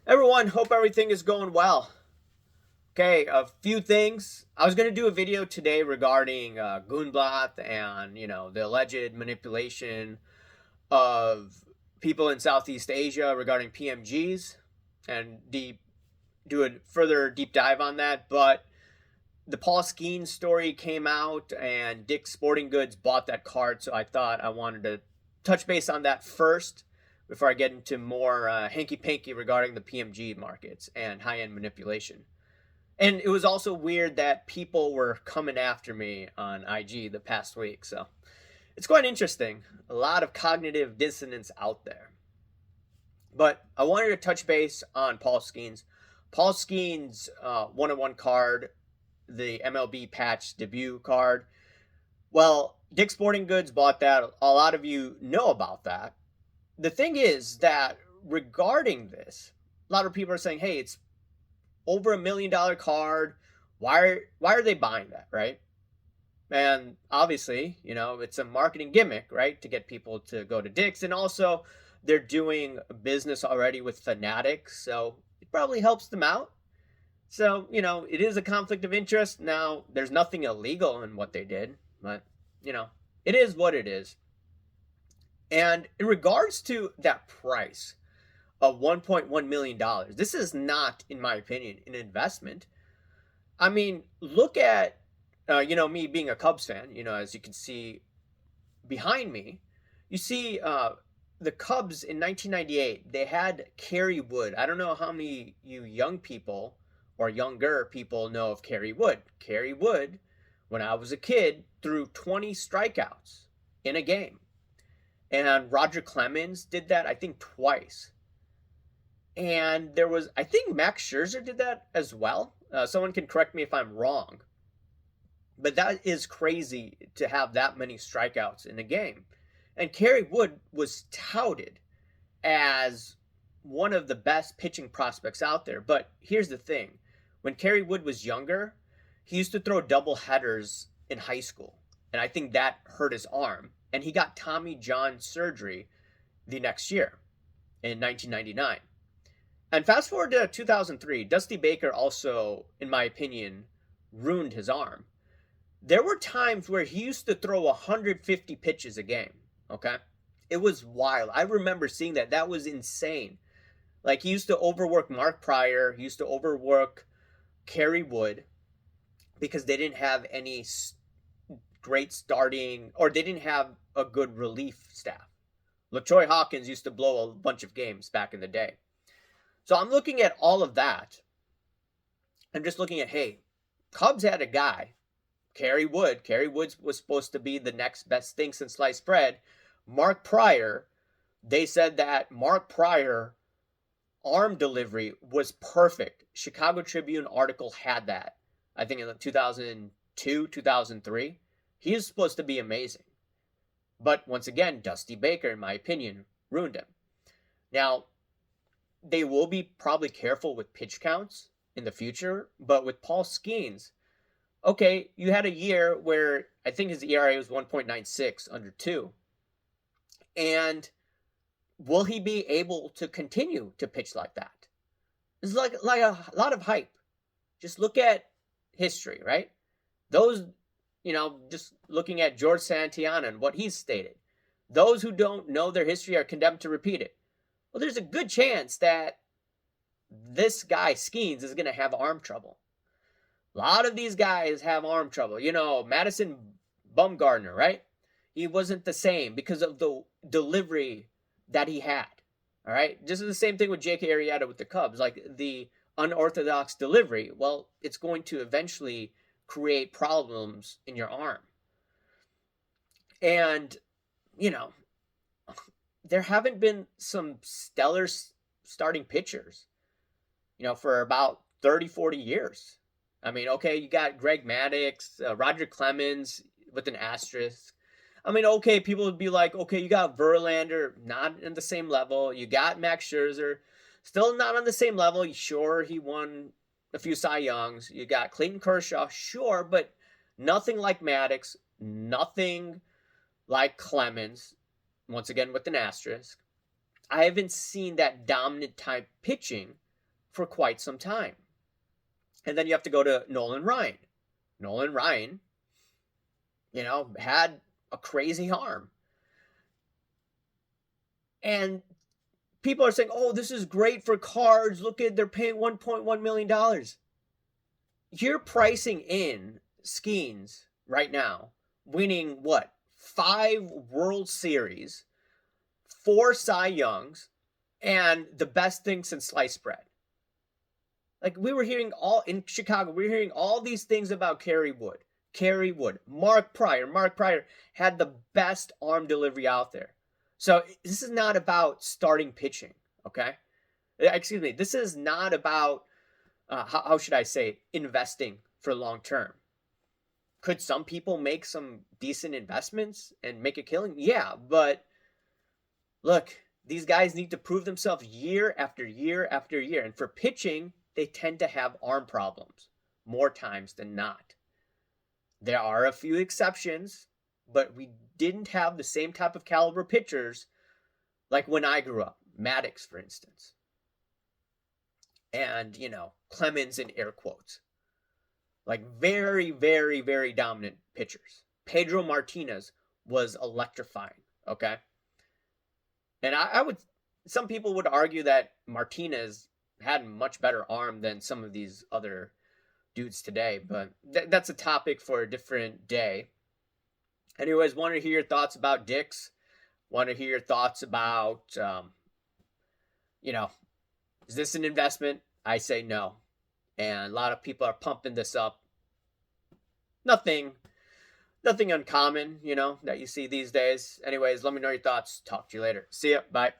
Everyone, hope everything is going well. Okay, a few things. I was going to do a video today regarding Goonblatt and, the alleged manipulation of people in Southeast Asia regarding PMGs and do a further deep dive on that. But the Paul Skenes story came out and Dick's Sporting Goods bought that card. So I thought I wanted to touch base on that first before I get into more hanky panky regarding the PMG markets and high end manipulation. And it was also weird that people were coming after me on IG the past week. So it's quite interesting. A lot of cognitive dissonance out there. But I wanted to touch base on Paul Skenes. Paul Skenes' one-on-one card, the MLB patch debut card. Well, Dick's Sporting Goods bought that. A lot of you know about that. The thing is that regarding this, a lot of people are saying, "Hey, it's over $1 million card. Why are they buying that, right?" And obviously, it's a marketing gimmick, right, to get people to go to Dick's, and also they're doing business already with Fanatics, so it probably helps them out. So, it is a conflict of interest. Now, there's nothing illegal in what they did, but, you know, it is what it is. And in regards to that price of $1.1 million, this is not, in my opinion, an investment. I mean, look at, me being a Cubs fan, as you can see behind me, you see the Cubs in 1998, they had Kerry Wood. I don't know how many you young people or younger people know of Kerry Wood. Kerry Wood, when I was a kid, threw 20 strikeouts in a game. And Roger Clemens did that, I think, twice. And there was, I think Max Scherzer did that as well. Someone can correct me if I'm wrong. But that is crazy to have that many strikeouts in a game. And Kerry Wood was touted as one of the best pitching prospects out there. But here's the thing, when Kerry Wood was younger, he used to throw double headers in high school. And I think that hurt his arm. And he got Tommy John surgery the next year in 1999. And fast forward to 2003, Dusty Baker also, in my opinion, ruined his arm. There were times where he used to throw 150 pitches a game. Okay. It was wild. I remember seeing that. That was insane. Like, he used to overwork Mark Pryor, he used to overwork Kerry Wood because they didn't have any great starting, or they didn't have a good relief staff. LaTroy Hawkins used to blow a bunch of games back in the day. So I'm looking at all of that. I'm just looking at, hey, Cubs had a guy, Kerry Wood. Kerry Wood was supposed to be the next best thing since sliced bread. Mark Pryor, they said that Mark Pryor arm delivery was perfect. Chicago Tribune article had that. I think in 2002, 2003. He is supposed to be amazing. But once again, Dusty Baker, in my opinion, ruined him. Now, they will be probably careful with pitch counts in the future, but with Paul Skenes, okay, you had a year where I think his ERA was 1.96 under 2. And will he be able to continue to pitch like that? It's like a lot of hype. Just look at history, right? Those, just looking at George Santayana and what he's stated. Those who don't know their history are condemned to repeat it. Well, there's a good chance that this guy, Skenes, is going to have arm trouble. A lot of these guys have arm trouble. Madison Bumgarner, right? He wasn't the same because of the delivery that he had. All right. Just the same thing with Jake Arrieta with the Cubs, like the unorthodox delivery. Well, it's going to eventually create problems in your arm. And, there haven't been some stellar starting pitchers, for about 30, 40 years. I mean, okay, you got Greg Maddux, Roger Clemens with an asterisk. I mean, okay, people would be like, okay, you got Verlander, not in the same level. You got Max Scherzer, still not on the same level. Sure, he won a few Cy Youngs. You got Clayton Kershaw, sure, but nothing like Maddux, nothing like Clemens, once again with an asterisk. I haven't seen that dominant type pitching for quite some time. And then you have to go to Nolan Ryan. Nolan Ryan, had a crazy arm. And people are saying, oh, this is great for cards. Look at, they're paying $1.1 million. You're pricing in Skenes right now, winning what? 5 World Series, 4 Cy Youngs, and the best thing since sliced bread. Like, we were hearing all in Chicago, we were hearing all these things about Kerry Wood. Mark Pryor had the best arm delivery out there. So this is not about starting pitching, okay? Excuse me. This is not about, how should I say, investing for long term. Could some people make some decent investments and make a killing? Yeah, but look, these guys need to prove themselves year after year after year. And for pitching, they tend to have arm problems more times than not. There are a few exceptions, but we didn't have the same type of caliber pitchers like when I grew up. Maddox, for instance. And, Clemens in air quotes. Like very, very, very dominant pitchers. Pedro Martinez was electrifying, okay? And some people would argue that Martinez had a much better arm than some of these other dudes today, but that's a topic for a different day. Anyways, want to hear your thoughts about Dix. Want to hear your thoughts about, is this an investment? I say no. And a lot of people are pumping this up. Nothing uncommon, that you see these days. Anyways, let me know your thoughts. Talk to you later. See ya. Bye.